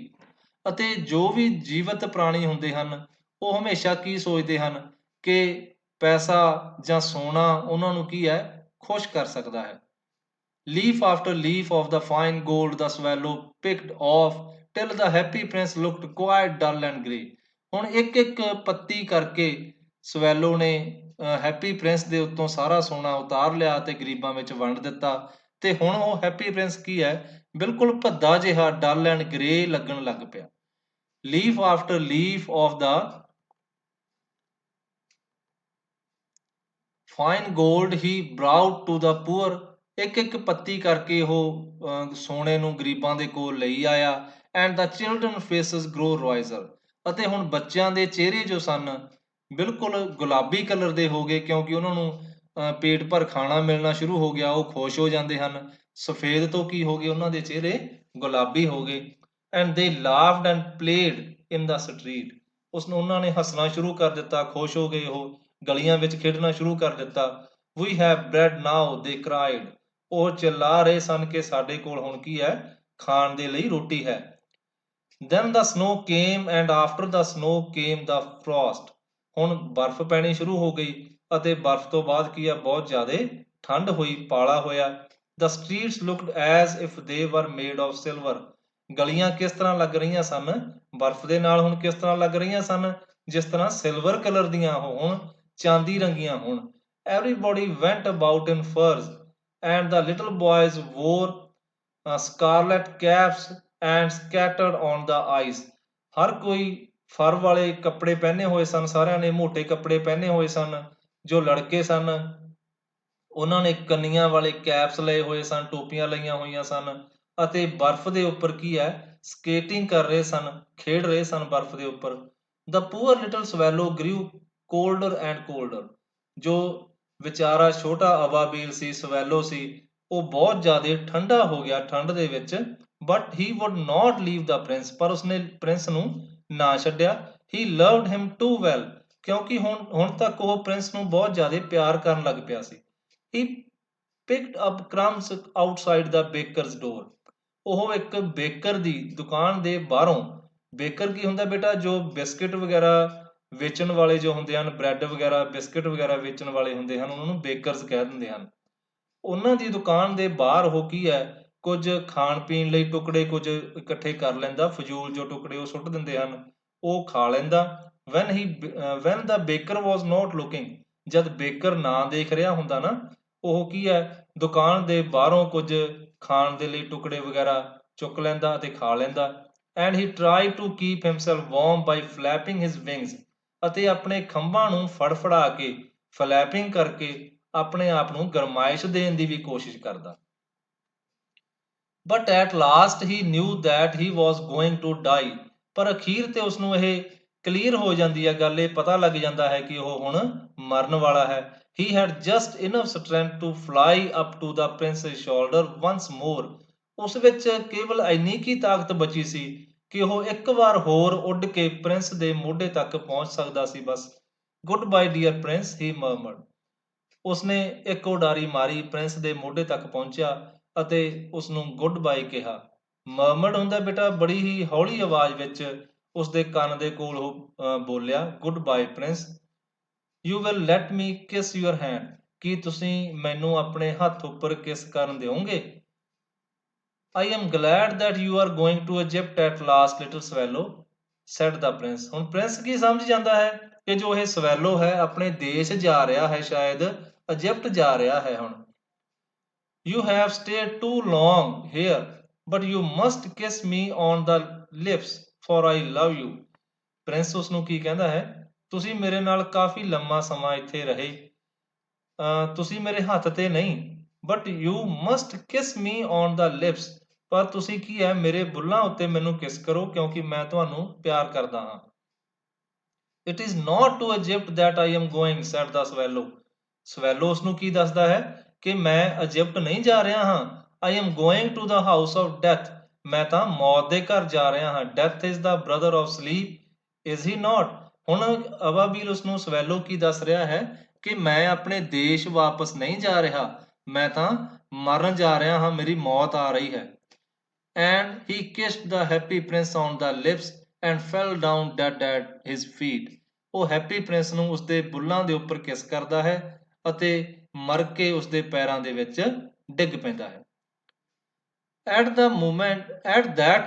ਅਤੇ ਜੋ ਵੀ ਜੀਵਤ ਪ੍ਰਾਣੀ ਹੁੰਦੇ ਹਨ ਉਹ ਹਮੇਸ਼ਾ ਕੀ ਸੋਚਦੇ ਹਨ ਕਿ ਪੈਸਾ ਜਾਂ ਸੋਨਾ ਉਹਨਾਂ ਨੂੰ ਕੀ ਹੈ, ਖੁਸ਼ ਕਰ ਸਕਦਾ ਹੈ। Leaf after leaf of the fine gold the swallow picked off till the happy prince looked quite dull and grey. ਹੁਣ ਇੱਕ ਇੱਕ ਪੱਤੀ ਕਰਕੇ ਸਵੈਲੋ ਨੇ ਹੈਪੀ ਪ੍ਰਿੰਸ ਦੇ ਉੱਤੋਂ ਸਾਰਾ ਸੋਨਾ ਉਤਾਰ ਲਿਆ ਤੇ ਗਰੀਬਾਂ ਵਿੱਚ ਵੰਡ ਦਿੱਤਾ ਤੇ ਹੁਣ ਉਹ ਹੈਪੀ ਪ੍ਰਿੰਸ ਕੀ ਹੈ, ਬਿਲਕੁਲ ਭੱਦਾ ਜਿਹਾ ਡਲ ਐਂਡ ਗ੍ਰੇ ਲੱਗਣ ਲੱਗ ਪਿਆ। Leaf after leaf of the fine gold he brought to the poor. ਇੱਕ ਇੱਕ ਪੱਤੀ ਕਰਕੇ ਉਹ ਸੋਨੇ ਨੂੰ ਗਰੀਬਾਂ ਦੇ ਕੋਲ ਲਈ ਆਇਆ। And the children faces grow rosier. ਅਤੇ ਹੁਣ ਬੱਚਿਆਂ ਦੇ ਚਿਹਰੇ ਜੋ ਸਨ ਬਿਲਕੁਲ ਗੁਲਾਬੀ ਕਲਰ ਦੇ ਹੋ ਗਏ, ਕਿਉਂਕਿ ਉਹਨਾਂ ਨੂੰ ਪੇਟ ਭਰ ਖਾਣਾ ਮਿਲਣਾ ਸ਼ੁਰੂ ਹੋ ਗਿਆ। ਉਹ ਖੁਸ਼ ਹੋ ਜਾਂਦੇ ਹਨ। ਸਫੇਦ ਤੋਂ ਕੀ ਹੋ ਗਏ, ਉਹਨਾਂ ਦੇ ਚਿਹਰੇ ਗੁਲਾਬੀ ਹੋ ਗਏ। And they laughed and played in the street. ਉਹਨਾਂ ਨੇ ਹੱਸਣਾ ਸ਼ੁਰੂ ਕਰ ਦਿੱਤਾ, ਖੁਸ਼ ਹੋ ਗਏ। ਉਹ ਗਲੀਆਂ ਵਿੱਚ ਖੇਡਣਾ ਸ਼ੁਰੂ ਕਰ ਦਿੱਤਾ। ਵੀ ਹੈਵ ਬ੍ਰੈਡ ਨਾਓ ਦੇ ਕ੍ਰਾਈਡ। ਉਹ ਚਿल्ला ਰਹੇ ਸਨ ਕਿ ਸਾਡੇ ਕੋਲ ਹੁਣ ਕੀ ਹੈ, ਖਾਣ ਦੇ ਲਈ ਰੋਟੀ ਹੈ। then the snow came and after the snow came the frost. ਹੁਣ ਬਰਫ਼ ਪੈਣੀ ਸ਼ੁਰੂ ਹੋ ਗਈ ਅਤੇ ਬਰਫ਼ ਤੋਂ ਬਾਅਦ ਕੀ ਹੈ, ਬਹੁਤ ਜ਼ਿਆਦਾ ਠੰਡ ਹੋਈ, ਪਾਲਾ ਹੋਇਆ। the streets looked as if they were made of silver. ਗਲੀਆਂ ਕਿਸ ਤਰ੍ਹਾਂ ਲੱਗ ਰਹੀਆਂ ਸਨ, ਬਰਫ਼ ਦੇ ਨਾਲ ਹੁਣ ਕਿਸ ਤਰ੍ਹਾਂ ਲੱਗ ਰਹੀਆਂ ਸਨ, ਜਿਸ ਤਰ੍ਹਾਂ ਸਿਲਵਰ ਕਲਰ ਦੀਆਂ ਹੋਣ, ਚਾਂਦੀ ਰੰਗੀਆਂ ਹੋਣ। everybody went about in furs and the little boys wore scarlet caps and scattered on the ice. ਹਰ ਕੋਈ ਫਰ ਵਾਲੇ ਕੱਪੜੇ ਪਹਿਨੇ ਹੋਏ ਸਨ, ਸਾਰਿਆਂ ਨੇ ਮੋਟੇ ਕੱਪੜੇ ਪਹਿਨੇ ਹੋਏ ਸਨ। ਜੋ ਲੜਕੇ ਸਨ ਉਹਨਾਂ ਨੇ ਕੰਨੀਆਂ ਵਾਲੇ ਕੈਪਸ ਲਏ ਹੋਏ ਸਨ, ਟੋਪੀਆਂ ਲਈਆਂ ਹੋਈਆਂ ਸਨ ਅਤੇ ਬਰਫ਼ ਦੇ ਉੱਪਰ ਕੀ ਹੈ, ਸਕੇਟਿੰਗ ਕਰ ਰਹੇ ਸਨ, ਖੇਡ ਰਹੇ ਸਨ ਬਰਫ਼ ਦੇ ਉੱਪਰ। The poor little swallow grew colder and colder. ਜੋ ਵਿਚਾਰਾ ਛੋਟਾ ਅਬਾਬੀਲ ਸੀ, ਸਵੈਲੋ ਸੀ, ਉਹ ਬਹੁਤ ਜ਼ਿਆਦਾ ਠੰਡਾ ਹੋ ਗਿਆ ਠੰਡ ਦੇ ਵਿੱਚ। But he would not leave the prince. ਪਰ ਉਸਨੇ ਪ੍ਰਿੰਸ ਨੂੰ ਨਾ ਛੱਡਿਆ। He loved him too well. ਕਿਉਂਕਿ ਹੁਣ ਤੱਕ ਉਹ ਪ੍ਰਿੰਸ ਨੂੰ ਬਹੁਤ ਜ਼ਿਆਦਾ ਪਿਆਰ ਕਰਨ ਲੱਗ ਪਿਆ ਸੀ। ਹੀ ਪਿਕਡ ਅਪ ਕ੍ਰਮਸ ਆਊਟਸਾਈਡ ਦਾ ਬੇਕਰਸ ਡੋਰ। ਉਹ ਇੱਕ ਬੇਕਰ ਦੀ ਦੁਕਾਨ ਦੇ ਬਾਹਰੋਂ, ਬੇਕਰ ਕੀ ਹੁੰਦਾ ਬੇਟਾ, ਜੋ ਬਿਸਕਿਟ ਵਗੈਰਾ ਵੇਚਣ ਵਾਲੇ ਜੋ ਹੁੰਦੇ ਹਨ, ਬ੍ਰੈਡ ਵਗੈਰਾ ਬਿਸਕਿਟ ਵਗੈਰਾ ਵੇਚਣ ਵਾਲੇ ਹੁੰਦੇ ਹਨ, ਉਹਨਾਂ ਨੂੰ ਬੇਕਰਸ ਕਹਿ ਦਿੰਦੇ ਹਨ। ਉਹਨਾਂ ਦੀ ਦੁਕਾਨ ਦੇ ਬਾਹਰ ਉਹ ਕੀ ਹੈ, ਕੁਝ ਖਾਣ ਪੀਣ ਲਈ ਟੁਕੜੇ ਕੁਝ ਇਕੱਠੇ ਕਰ ਲੈਂਦਾ, ਫਜ਼ੂਲ ਜੋ ਟੁਕੜੇ ਉਹ ਸੁੱਟ ਦਿੰਦੇ ਹਨ, ਉਹ ਖਾ ਲੈਂਦਾ। when the baker was not looking, ਜਦ ਬੇਕਰ ਨਾ ਦੇਖ ਰਿਹਾ ਹੁੰਦਾ ਨਾ, ਉਹ ਕੀ ਹੈ, ਦੁਕਾਨ ਦੇ ਬਾਹਰੋਂ ਕੁਝ ਖਾਣ ਦੇ ਲਈ ਟੁਕੜੇ ਵਗੈਰਾ ਚੁੱਕ ਲੈਂਦਾ ਅਤੇ ਖਾ ਲੈਂਦਾ। and he tried to keep himself warm by flapping his wings. ਅਤੇ ਆਪਣੇ ਖੰਭਾਂ ਨੂੰ ਫੜਫੜਾ ਕੇ, ਫਲੈਪਿੰਗ ਕਰਕੇ ਆਪਣੇ ਆਪ ਨੂੰ ਗਰਮਾਇਸ਼ ਦੇਣ ਦੀ ਵੀ ਕੋਸ਼ਿਸ਼ ਕਰਦਾ। But at last he knew that he was going to die. ਪਰ ਅਖੀਰ ਤੇ ਉਸਨੂੰ ਇਹ ਕਲੀਅਰ ਹੋ ਜਾਂਦੀ ਹੈ ਗੱਲ, ਇਹ ਪਤਾ ਲੱਗ ਜਾਂਦਾ ਹੈ ਕਿ ਉਹ ਹੁਣ ਮਰਨ ਵਾਲਾ ਹੈ। He had just enough strength to fly up to the prince's shoulder once more. ਉਸ ਵਿੱਚ ਕੇਵਲ ਇੰਨੀ ਕੀ ਤਾਕਤ ਬਚੀ ਸੀ ਕਿ ਉਹ ਇੱਕ ਵਾਰ ਹੋਰ ਉੱਡ ਕੇ ਪ੍ਰਿੰਸ ਦੇ ਮੋਢੇ ਤੱਕ ਪਹੁੰਚ ਸਕਦਾ ਸੀ। ਬਸ ਗੁੱਡ ਬਾਈ ਡੀਅਰ ਪ੍ਰਿੰਸ, ਹੀ ਮਰਮਰਡ। ਉਸਨੇ ਇੱਕ ਉਡਾਰੀ ਮਾਰੀ, ਪ੍ਰਿੰਸ ਦੇ ਮੋਢੇ ਤੱਕ ਪਹੁੰਚਿਆ ਅਤੇ ਉਸਨੂੰ ਗੁੱਡ ਬਾਈ ਕਿਹਾ। ਮਰਮਰਡ ਹੁੰਦਾ ਬੇਟਾ, ਬੜੀ ਹੀ ਹੌਲੀ ਆਵਾਜ਼ ਵਿੱਚ ਉਸਦੇ ਕੰਨ ਦੇ ਕੋਲ ਉਹ ਬੋਲਿਆ, goodbye prince. You will let me kiss your hand. ਕੀ ਤੁਸੀਂ ਮੈਨੂੰ ਆਪਣੇ ਹੱਥ ਉੱਪਰ ਕਿਸ ਕਰਨ ਦਿਓਗੇ। I am glad that you are going to Egypt at last, little swallow, said the prince. ਹੁਣ ਪ੍ਰਿੰਸ ਕੀ ਸਮਝ ਜਾਂਦਾ ਹੈ ਕਿ ਜੋ ਇਹ ਸਵੈਲੋ ਹੈ ਆਪਣੇ ਦੇਸ਼ ਜਾ ਰਿਹਾ ਹੈ, ਸ਼ਾਇਦ ਇਜਿਪਟ ਜਾ ਰਿਹਾ ਹੈ। ਹੁਣ You have stayed too long here, but you must kiss me on the lips, for I love you. Prince ਉਸ ਨੂੰ ਕੀ ਕਹਿੰਦਾ ਹੈ, ਤੁਸੀਂ ਮੇਰੇ ਨਾਲ ਕਾਫੀ ਲੰਮਾ ਸਮਾਂ ਇੱਥੇ ਰਹੇ, ਤੁਸੀਂ ਮੇਰੇ ਹੱਥ ਤੇ ਨਹੀਂ, ਬਟ ਯੂ ਮਸਟ ਕਿਸ ਮੀ ਔਨ ਦਾ ਲਿਪਸ। ਪਰ ਤੁਸੀਂ ਕੀ ਹੈ, ਮੇਰੇ ਬੁੱਲਾਂ ਉੱਤੇ ਮੈਨੂੰ ਕਿਸ ਕਰੋ, ਕਿਉਂਕਿ ਮੈਂ ਤੁਹਾਨੂੰ ਪਿਆਰ ਕਰਦਾ ਹਾਂ। It is not to Egypt that I am going, said the swallow. Swallow ਉਸ ਨੂੰ ਕੀ ਦੱਸਦਾ ਹੈ ਕਿ ਮੈਂ ਇਜਿਪਟ ਨਹੀਂ ਜਾ ਰਿਹਾ ਹਾਂ. I am going to the house of death. ਮੈਂ ਤਾਂ ਮੌਤ ਦੇ ਘਰ ਜਾ ਰਿਹਾ ਹਾਂ. Death is the brother of sleep, is he not? ਹੁਣ ਅਬਾਬੀਲ ਉਸ ਨੂੰ ਸਵੈਲੋ ਕੀ ਦੱਸ ਰਿਹਾ ਹੈ ਕਿ ਮੈਂ ਆਪਣੇ ਦੇਸ਼ ਵਾਪਸ ਨਹੀਂ ਜਾ ਰਿਹਾ, ਮੈਂ ਤਾਂ ਮਰਨ ਜਾ ਰਿਹਾ ਹਾਂ, ਮੇਰੀ ਮੌਤ ਆ ਰਹੀ ਹੈ. And he kissed the happy prince on the lips and fell down dead at his feet. ਉਹ ਹੈਪੀ ਪ੍ਰਿੰਸ ਨੂੰ ਉਸਦੇ ਬੁੱਲਾਂ ਦੇ ਉੱਪਰ ਕਿਸ ਕਰਦਾ ਹੈ ਅਤੇ ਮਰ ਕੇ ਉਸਦੇ ਪੈਰਾਂ ਦੇ ਵਿੱਚ ਡਿੱਗ ਪੈਂਦਾ ਹੈ. At that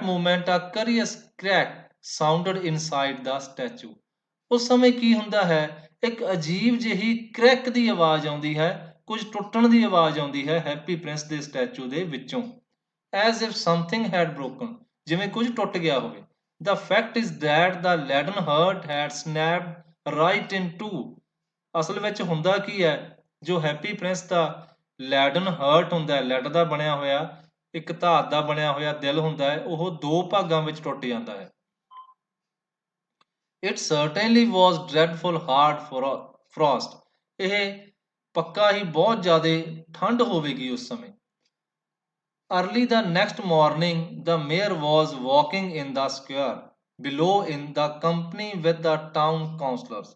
moment, a curious crack sounded inside the statue. ਉਸ ਸਮੇਂ ਕੀ ਹੁੰਦਾ ਹੈ, ਇੱਕ ਅਜੀਬ ਜਿਹੀ ਕ੍ਰੈਕ ਦੀ ਆਵਾਜ਼ ਆਉਂਦੀ ਹੈ, ਕੁਝ ਟੁੱਟਣ ਦੀ ਆਵਾਜ਼ ਆਉਂਦੀ ਹੈ ਹੈਪੀ ਪ੍ਰਿੰਸ ਦੇ ਸਟੈਚੂ ਦੇ ਵਿੱਚੋਂ. As if something had broken, ਜਿਵੇਂ ਕੁਝ ਟੁੱਟ ਗਿਆ ਹੋਵੇ. The fact is that the leaden heart had snapped right in two. ਅਸਲ ਵਿੱਚ ਹੁੰਦਾ ਕੀ ਹੈ, ਜੋ ਹੈਪੀ ਪ੍ਰਿੰਸ ਦਾ ਲੈਡਨ ਹਰਟ ਹੁੰਦਾ ਹੈ, ਲੈਡ ਦਾ ਬਣਿਆ ਹੋਇਆ, ਇੱਕ ਧਾਤ ਦਾ ਬਣਿਆ ਹੋਇਆ ਦਿਲ ਹੁੰਦਾ ਹੈ, ਉਹ ਦੋ ਭਾਗਾਂ ਵਿੱਚ ਟੁੱਟ ਜਾਂਦਾ ਹੈ. It certainly was dreadful hard frost. ਇਹ ਪੱਕਾ ਹੀ ਬਹੁਤ ਜ਼ਿਆਦਾ ਠੰਡ ਹੋਵੇਗੀ ਉਸ ਸਮੇਂ. Early the next morning, the mayor was walking in the square below in the company with the town councillors.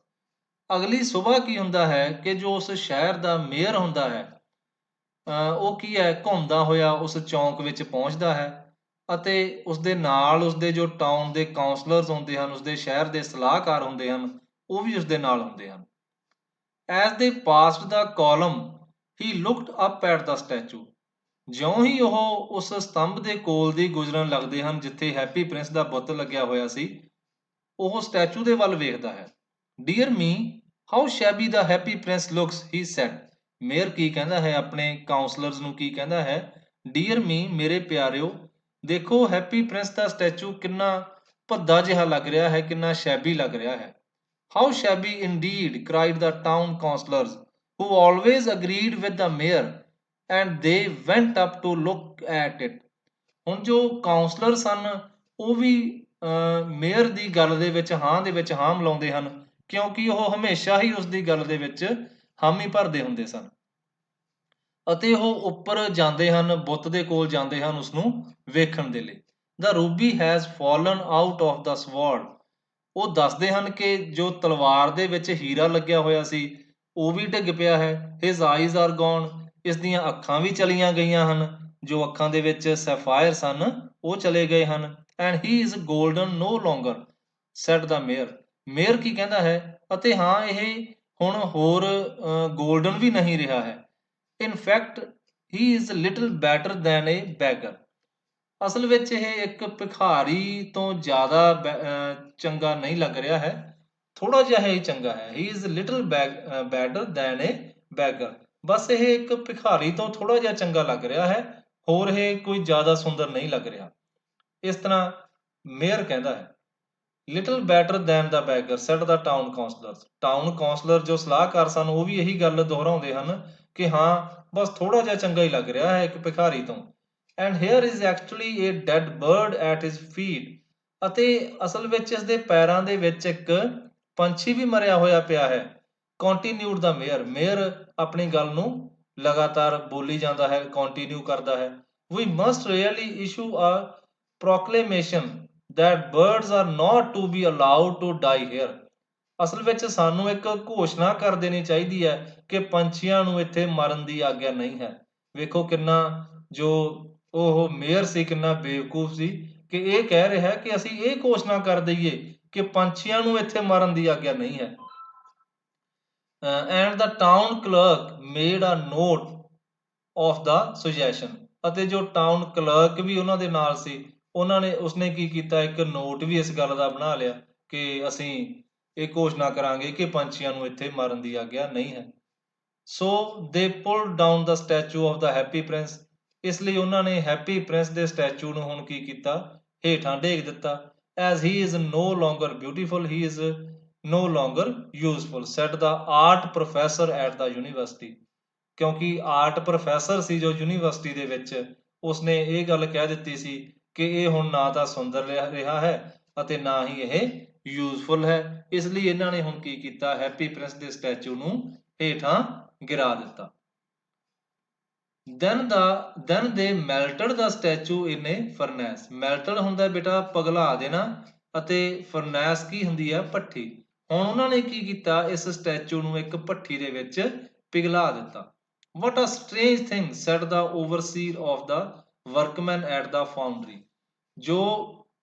ਅਗਲੀ ਸੁਬਾਹ ਕੀ ਹੁੰਦਾ ਹੈ ਕਿ ਜੋ ਉਸ ਸ਼ਹਿਰ ਦਾ ਮੇਅਰ ਹੁੰਦਾ ਹੈ, ਉਹ ਕੀ ਹੈ, ਘੁੰਮਦਾ ਹੋਇਆ ਉਸ ਚੌਂਕ ਵਿੱਚ ਪਹੁੰਚਦਾ ਹੈ ਅਤੇ ਉਸਦੇ ਨਾਲ ਉਸਦੇ ਜੋ ਟਾਊਨ ਦੇ ਕਾਉਂਸਲਰਸ ਹੁੰਦੇ ਹਨ, ਉਸਦੇ ਸ਼ਹਿਰ ਦੇ ਸਲਾਹਕਾਰ ਹੁੰਦੇ ਹਨ, ਉਹ ਵੀ ਉਸਦੇ ਨਾਲ ਹੁੰਦੇ ਹਨ. As they passed the column, he looked up at the statue. ਜਿਉਂ ਹੀ ਉਹ ਉਸ ਸਤੰਭ ਦੇ ਕੋਲ ਦੀ ਗੁਜ਼ਰਨ ਲੱਗਦੇ ਹਨ ਜਿੱਥੇ ਹੈਪੀ ਪ੍ਰਿੰਸ ਦਾ ਬੁੱਤ ਲੱਗਿਆ ਹੋਇਆ ਸੀ, ਉਹ ਸਟੈਚੂ ਦੇ ਵੱਲ ਵੇਖਦਾ ਹੈ. Dear me, how shabby the happy prince looks, he said. Mayor ਕੀ ਕਹਿੰਦਾ ਹੈ ਆਪਣੇ ਕਾਉਂਸਲਰਸ ਨੂੰ, ਕੀ ਕਹਿੰਦਾ ਹੈ, ਡੀਅਰ ਮੀ, ਮੇਰੇ ਪਿਆਰਿਓ, ਦੇਖੋ ਹੈਪੀ ਪ੍ਰਿੰਸ ਦਾ ਸਟੈਚੂ ਕਿੰਨਾ ਭੱਦਾ ਜਿਹਾ ਲੱਗ ਰਿਹਾ ਹੈ, ਕਿੰਨਾ ਸ਼ੈਬੀ ਲੱਗ ਰਿਹਾ ਹੈ. How shabby indeed, cried the town councillors, who always agreed with the mayor, and they went up to look at it. ਹੁਣ ਜੋ ਕਾਉਂਸਲਰ ਸਨ ਉਹ ਵੀ ਮੇਅਰ ਦੀ ਗੱਲ ਦੇ ਵਿੱਚ ਹਾਂ ਮਿਲਾਉਂਦੇ ਹਨ, ਕਿਉਂਕਿ ਉਹ ਹਮੇਸ਼ਾ ਹੀ ਉਸ ਦੀ ਗੱਲ ਦੇ ਵਿੱਚ ਹਾਮੀ ਭਰਦੇ ਹੁੰਦੇ ਸਨ ਅਤੇ ਉਹ ਉੱਪਰ ਜਾਂਦੇ ਹਨ, ਬੁੱਤ ਦੇ ਕੋਲ ਜਾਂਦੇ ਹਨ ਉਸ ਨੂੰ ਵੇਖਣ ਦੇ ਲਈ. The ruby has fallen out of the sword. ਉਹ ਦੱਸਦੇ ਹਨ ਕਿ ਜੋ ਤਲਵਾਰ ਦੇ ਵਿੱਚ ਹੀਰਾ ਲੱਗਿਆ ਹੋਇਆ ਸੀ ਉਹ ਵੀ ਡਿੱਗ ਪਿਆ ਹੈ. His eyes are gone. ਇਸ ਦੀਆਂ ਅੱਖਾਂ ਵੀ ਚਲੀਆਂ ਗਈਆਂ ਹਨ, ਜੋ ਅੱਖਾਂ ਦੇ ਵਿੱਚ ਸੈਫਾਇਰ ਸਨ ਉਹ ਚਲੇ ਗਏ ਹਨ. And he is golden no longer, said the mayor. Mayor ਕੀ ਕਹਿੰਦਾ ਹੈ, ਅਤੇ ਹਾਂ ਇਹ ਹੁਣ ਹੋਰ ਗੋਲਡਨ ਵੀ ਨਹੀਂ ਰਿਹਾ ਹੈ. In fact, he is little better than a beggar. ਅਸਲ ਵਿੱਚ ਇਹ ਇੱਕ ਭਿਖਾਰੀ ਤੋਂ ਜ਼ਿਆਦਾ ਚੰਗਾ ਨਹੀਂ ਲੱਗ ਰਿਹਾ ਹੈ, ਥੋੜਾ ਜਿਹਾ ਹੀ ਚੰਗਾ ਹੈ. He is little better than a beggar. ਬਸ ਇਹ ਇੱਕ ਭਿਖਾਰੀ ਤੋਂ ਥੋੜਾ ਜਿਹਾ ਚੰਗਾ ਲੱਗ ਰਿਹਾ ਹੈ, ਹੋਰ ਇਹ ਕੋਈ ਜ਼ਿਆਦਾ ਸੁੰਦਰ ਨਹੀਂ ਲੱਗ ਰਿਹਾ. ਇਸ ਤਰ੍ਹਾਂ ਮੇਅਰ ਕਹਿੰਦਾ ਹੈ. ਲਿਟਲ ਬੈਟਰ ਦੈਨ ਦਾ ਬੈਗਰ, ਸੈਡ ਦਾ ਟਾਊਨ ਕਾਉਂਸਲਰਸ. ਟਾਊਨ ਕਾਉਂਸਲਰ ਜੋ ਸਲਾਹਕਾਰ ਸਨ ਉਹ ਵੀ ਇਹੀ ਗੱਲ ਦੁਹਰਾਉਂਦੇ ਹਨ ਕਿ ਹਾਂ ਬਸ ਥੋੜਾ ਜਿਹਾ ਚੰਗਾ ਹੀ ਲੱਗ ਰਿਹਾ ਹੈ ਇੱਕ ਭਿਖਾਰੀ ਤੋਂ. And here is actually a dead bird at his feet. ਅਤੇ ਅਸਲ ਵਿੱਚ ਇਸ ਦੇ ਪੈਰਾਂ ਦੇ ਵਿੱਚ ਇੱਕ ਪੰਛੀ ਵੀ ਮਰਿਆ ਹੋਇਆ ਪਿਆ ਹੈ. ਕੰਟੀਨਿਊਡ ਦਾ ਮੇਅਰ. ਮੇਅਰ ਆਪਣੀ ਗੱਲ ਨੂੰ ਲਗਾਤਾਰ ਬੋਲੀ ਜਾਂਦਾ ਹੈ, ਕੰਟੀਨਿਊ ਕਰਦਾ ਹੈ. We must really issue a proclamation that birds are not to be allowed to die here. ਅਸਲ ਵਿੱਚ ਸਾਨੂੰ ਇੱਕ ਘੋਸ਼ਣਾ ਕਰ ਦੇਣੀ ਚਾਹੀਦੀ ਹੈ ਕਿ ਪੰਛੀਆਂ ਨੂੰ ਇੱਥੇ ਮਰਨ ਦੀ ਆਗਿਆ ਨਹੀਂ ਹੈ. ਵੇਖੋ ਕਿੰਨਾ ਜੋ ਉਹ ਮੇਅਰ ਸੀ ਕਿੰਨਾ ਬੇਵਕੂਫ ਸੀ ਕਿ ਇਹ ਕਹਿ ਰਿਹਾ ਹੈ ਕਿ ਅਸੀਂ ਇਹ ਘੋਸ਼ਣਾ ਕਰ ਦਈਏ ਕਿ ਪੰਛੀਆਂ ਨੂੰ ਇੱਥੇ ਮਰਨ ਦੀ ਆਗਿਆ ਨਹੀਂ ਹੈ. And the town clerk made a note of the suggestion. ਅਤੇ ਜੋ ਟਾਊਨ ਕਲਰਕ ਵੀ ਉਹਨਾਂ ਦੇ ਨਾਲ ਸੀ, ਉਸਨੇ ਕੀ ਕੀਤਾ, ਇੱਕ ਨੋਟ ਵੀ ਇਸ ਗੱਲ ਦਾ ਬਣਾ ਲਿਆ ਕਿ ਅਸੀਂ ਇਹ ਘੋਸ਼ਣਾ ਕਰਾਂਗੇ ਕਿ ਪੰਛੀਆਂ ਨੂੰ ਇੱਥੇ ਮਰਨ ਦੀ ਆਗਿਆ ਨਹੀਂ ਹੈ. So they pulled down the statue of the happy prince. ਇਸ ਲਈ ਉਹਨਾਂ ਨੇ ਹੈਪੀ ਪ੍ਰਿੰਸ ਦੇ ਸਟੈਚੂ ਨੂੰ ਹੁਣ ਕੀ ਕੀਤਾ, ਹੇਠਾਂ ਡੇਗ ਦਿੱਤਾ. As he is no longer beautiful, he is no longer useful, said the art professor at the university. ਕਿਉਂਕਿ ਆਰਟ ਪ੍ਰੋਫੈਸਰ ਸੀ ਜੋ ਯੂਨੀਵਰਸਿਟੀ ਦੇ ਵਿੱਚ, ਉਸਨੇ ਇਹ ਗੱਲ ਕਹਿ ਦਿੱਤੀ ਸੀ ਕਿ ਇਹ ਹੁਣ ਨਾ ਤਾਂ ਸੁੰਦਰ ਰਿਹਾ ਹੈ ਅਤੇ ਨਾ ਹੀ ਇਹ ਯੂਜ਼ਫੁਲ ਹੈ। ਇਸ ਲਈ ਇਹਨਾਂ ਨੇ ਹੁਣ ਕੀ ਕੀਤਾ, ਹੈਪੀ ਪ੍ਰਿੰਸ ਦੇ ਸਟੈਚੂ ਨੂੰ ਹੇਠਾਂ ਗਿਰਾ ਦਿੱਤਾ। then they melted the statue in a furnace। melted ਹੁੰਦਾ ਬੇਟਾ ਪਿਘਲਾ ਦੇਣਾ, ਅਤੇ ਫਰਨੈਸ ਕੀ ਹੁੰਦੀ ਹੈ, ਭੱਠੀ। ਹੁਣ ਉਹਨਾਂ ਨੇ ਕੀ ਕੀਤਾ, ਇਸ ਸਟੈਚੂ ਨੂੰ ਇੱਕ ਭੱਠੀ ਦੇ ਵਿੱਚ ਪਿਘਲਾ ਦਿੱਤਾ। what a strange thing said the overseer of the workmen at the foundry। ਜੋ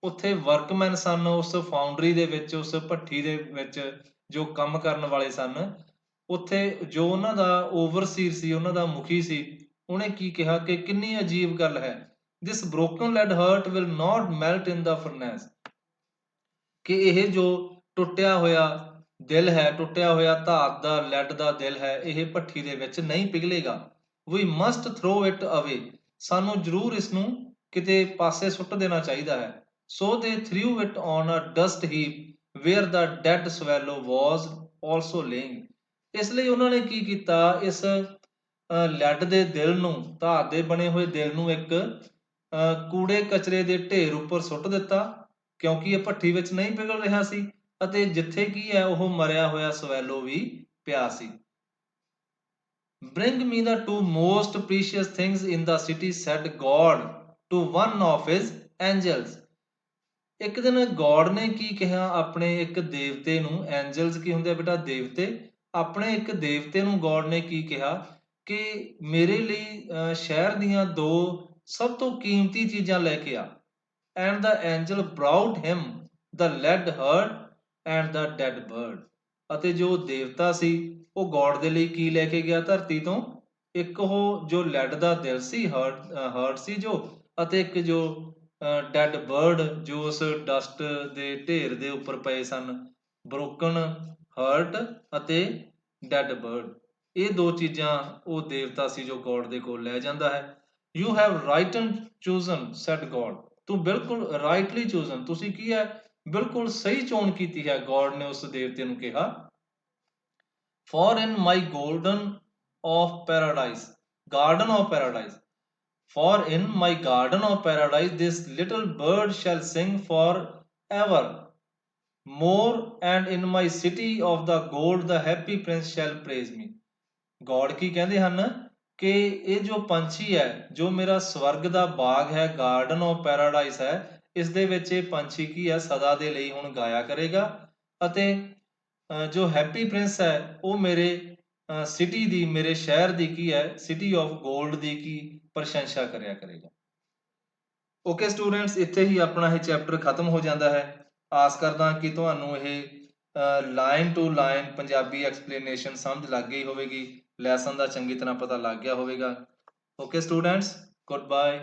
ਉੱਥੇ ਵਰਕਮੈਨ ਸਨ ਉਸ ਫਾਊਂਡਰੀ ਦੇ ਵਿੱਚ, ਉਸ ਭੱਠੀ ਦੇ ਵਿੱਚ ਜੋ ਕੰਮ ਕਰਨ ਵਾਲੇ ਸਨ, ਉੱਥੇ ਜੋ ਉਹਨਾਂ ਦਾ ਓਵਰਸੀਰ ਸੀ, ਉਹਨਾਂ ਦਾ ਮੁਖੀ ਸੀ, ਉਹਨੇ ਕੀ ਕਿਹਾ ਕਿ ਕਿੰਨੀ ਅਜੀਬ ਗੱਲ ਹੈ, this broken lead heart will not melt in the furnace। ਕਿ ਇਹ ਜੋ ਟੁੱਟਿਆ ਹੋਇਆ ਦਿਲ ਹੈ, ਟੁੱਟਿਆ ਹੋਇਆ ਧਾਤ ਦਾ ਲੈਡ ਦਾ ਦਿਲ ਹੈ, ਇਹ ਭੱਠੀ ਦੇ ਵਿੱਚ ਨਹੀਂ ਪਿਘਲੇਗਾ। we must throw it away। ਸਾਨੂੰ ਜ਼ਰੂਰ ਇਸ ਨੂੰ ਕਿਤੇ ਪਾਸੇ ਸੁੱਟ ਦੇਣਾ ਚਾਹੀਦਾ ਹੈ। so they threw it on a dust heap where the dead swallow was also laying। ਇਸ ਲਈ ਉਹਨਾਂ ਨੇ ਕੀ ਕੀਤਾ, ਇਸ ਲੈਡ ਦੇ ਦਿਲ ਨੂੰ, ਧਾਤ ਦੇ ਬਣੇ ਹੋਏ ਦਿਲ ਨੂੰ ਇੱਕ ਕੂੜੇ ਕਚਰੇ ਦੇ ਢੇਰ ਉੱਪਰ ਸੁੱਟ ਦਿੱਤਾ, ਕਿਉਂਕਿ ਇਹ ਭੱਠੀ ਵਿੱਚ ਨਹੀਂ ਪਿਘਲ ਰਿਹਾ ਸੀ, ਅਤੇ ਜਿੱਥੇ ਕੀ ਹੈ, ਉਹ ਮਰਿਆ ਹੋਇਆ ਸਵੈਲੋ ਵੀ ਪਿਆ ਸੀ। bring me the two most precious things in the city said God to one of his angels। ਇੱਕ ਦਿਨ ਗੋਡ ਨੇ ਕੀ ਕਿਹਾ ਆਪਣੇ ਇੱਕ ਦੇਵਤੇ ਨੂੰ, ਐਂਜਲਸ ਕੀ ਹੁੰਦੇ ਆ ਬੇਟਾ, ਦੇਵਤੇ। ਆਪਣੇ ਇੱਕ ਦੇਵਤੇ ਨੂੰ ਗੋਡ ਨੇ ਕੀ ਕਿਹਾ ਕਿ ਮੇਰੇ ਲਈ ਸ਼ਹਿਰ ਦੀਆਂ ਦੋ ਸਭ ਤੋਂ ਕੀਮਤੀ ਚੀਜ਼ਾਂ ਲੈ ਕੇ ਆ। and the angel brought him the lead heart and the dead bird। ਅਤੇ ਜੋ ਦੇਵਤਾ ਸੀ ਉਹ ਗੋਡ ਦੇ ਲਈ ਕੀ ਲੈ ਕੇ ਗਿਆ ਧਰਤੀ ਤੋਂ, ਇੱਕ ਉਹ ਜੋ ਲੈਡ ਦਾ ਦਿਲ ਸੀ, ਹਰਟ ਸੀ ਜੋ, ਅਤੇ ਇੱਕ ਜੋ ਡੈਡ ਬਰਡ ਜੋ ਉਸ ਡਸਟ ਦੇ ਢੇਰ ਦੇ ਉੱਪਰ ਪਏ ਸਨ, ਬ੍ਰੋਕਨ ਹਰਟ ਅਤੇ ਡੈਡ ਬਰਡ। ਇਹ ਦੋ ਚੀਜ਼ਾਂ ਉਹ ਦੇਵਤਾ ਸੀ ਜੋ ਗੋਡ ਦੇ ਕੋਲ ਲੈ ਜਾਂਦਾ ਹੈ। You have rightly chosen said God. ਤੂੰ ਬਿਲਕੁਲ ਰਾਈਟਲੀ ਚੂਜ਼ਨ, ਤੁਸੀਂ ਕੀ ਹੈ, ਬਿਲਕੁਲ ਸਹੀ ਚੋਣ ਕੀਤੀ ਹੈ, ਗੋਡ ਨੇ ਉਸ ਦੇਵਤੇ ਨੂੰ ਕਿਹਾ। for in my golden of paradise garden of paradise for in my garden of paradise this little bird shall sing forever more and in my city of the gold the happy prince shall praise me। God ਕੀ ਕਹਿੰਦੇ ਹਨ ਕਿ ਇਹ ਜੋ ਪੰਛੀ ਹੈ, ਜੋ ਮੇਰਾ ਸਵਰਗ ਦਾ ਬਾਗ ਹੈ, ਗਾਰਡਨ ਆਫ ਪੈਰਾਡਾਈਸ ਹੈ, ਇਸ ਦੇ ਵਿੱਚ ਇਹ ਪੰਛੀ ਕੀ ਹੈ, ਸਦਾ ਦੇ ਲਈ ਹੁਣ ਗਾਇਆ ਕਰੇਗਾ, ਅਤੇ ਜੋ ਹੈਪੀ ਪ੍ਰਿੰਸ ਹੈ ਉਹ ਮੇਰੇ ਸਿਟੀ ਦੀ, ਮੇਰੇ ਸ਼ਹਿਰ ਦੀ ਕੀ ਹੈ, ਸਿਟੀ ਆਫ ਗੋਲਡ ਦੀ ਕੀ ਪ੍ਰਸ਼ੰਸਾ ਕਰਿਆ ਕਰੇਗਾ। ਓਕੇ ਸਟੂਡੈਂਟਸ, ਇੱਥੇ ਹੀ ਆਪਣਾ ਇਹ ਚੈਪਟਰ ਖਤਮ ਹੋ ਜਾਂਦਾ ਹੈ। ਆਸ ਕਰਦਾ ਕਿ ਤੁਹਾਨੂੰ ਇਹ line to line Punjabi explanation ਸਮਝ ਲੱਗ ਗਈ ਹੋਵੇਗੀ, ਲੈਸਨ ਦਾ ਚੰਗੀ ਤਰ੍ਹਾਂ ਪਤਾ ਲੱਗ ਗਿਆ ਹੋਵੇਗਾ। Okay students, good bye.